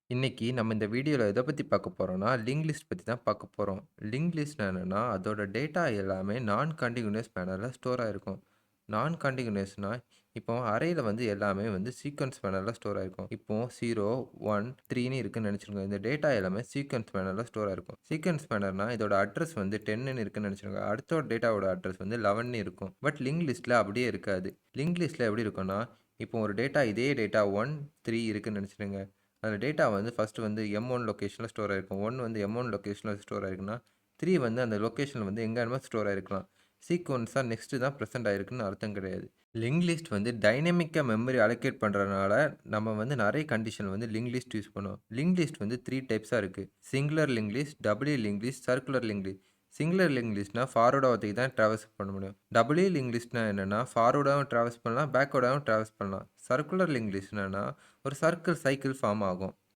இன்னைக்கு நம்ம இந்த வீடியோல எத பத்தி பார்க்க போறோம்னா, லிங்க் லிஸ்ட் பத்தி தான் பார்க்க போறோம். லிங்க் லிஸ்ட்னா என்னன்னா, அதோட டேட்டா எல்லாமே நான் கன்டினியூயஸ் மேனர்ல ஸ்டோர் ஆயிருக்கும். நான் கன்டினியூயஸ்னா, இப்போ அரேல வந்து எல்லாமே வந்து சீக்வென்ஸ் மேனர்ல ஸ்டோர் ஆயிருக்கும். இப்போ 0, 1, 3ன்னு இருக்குன்னு நெனச்சுருங்க. இந்த டேட்டா எல்லாமே சீக்வென்ஸ் மேனர்ல ஸ்டோர் ஆயிருக்கும். சீக்வென்ஸ் மேனர்னா இதோட அட்ரஸ் வந்து 10ன்னு இருக்குன்னு நெனச்சுருங்க. அடுத்த டேட்டாவோட அட்ரஸ் வந்து 11ன்னு இருக்கும். பட் லிங்க் லிஸ்ட்ல அப்படியே இருக்காது. லிங்க் லிஸ்ட்ல எப்படி இருக்கும்னா, இப்போ ஒரு டேட்டா இதே டேட்டா 1, 3 இருக்குன்னு நெனச்சுடுங்க. அந்த டேட்டா வந்து ஃபர்ஸ்ட் வந்து M1 லொகேஷன்ல ஸ்டோர் ஆயிருக்கும். 1 வந்து M1 லொகேஷன்ல ஸ்டோர் ஆயிருக்குன்னா, 3 வந்து அந்த லொகேஷன்ல வந்து எங்க வேணுமோ ஸ்டோர் ஆயிருக்கலாம். சீக்வென்ஸா நெக்ஸ்ட் தான் பிரசன்ட் ஆயிருக்குன்னு அர்த்தம் கிடையாது. லிங்க் லிஸ்ட் வந்து டைனமிக்கா மெமரி அலோகேட் பண்றதுனால, நம்ம வந்து நெறைய கண்டிஷன் வந்து லிங்க் லிஸ்ட் யூஸ் பண்ணுவோம். லிங்க் லிஸ்ட் வந்து 3 டைப்ஸா இருக்கு. Singular link list, double link list, circular link list. Singular link லிஸ்ட்னா ஃபார்வர்ட் ஆவறதுக்கு தான் டிராவர்ஸ் பண்ண முடியும். டபுள் லிங்க் லிஸ்ட்னா என்னன்னா, ஃபார்வர்டாவும் டிராவர்ஸ் பண்ணலாம், பேக்வர்டாவும் டிராவர்ஸ் பண்ணலாம். சர்க்குலர் லிங்க் லிஸ்ட்னா ஒரு சைக்கிள் ஃபார்ம் ஆகும்.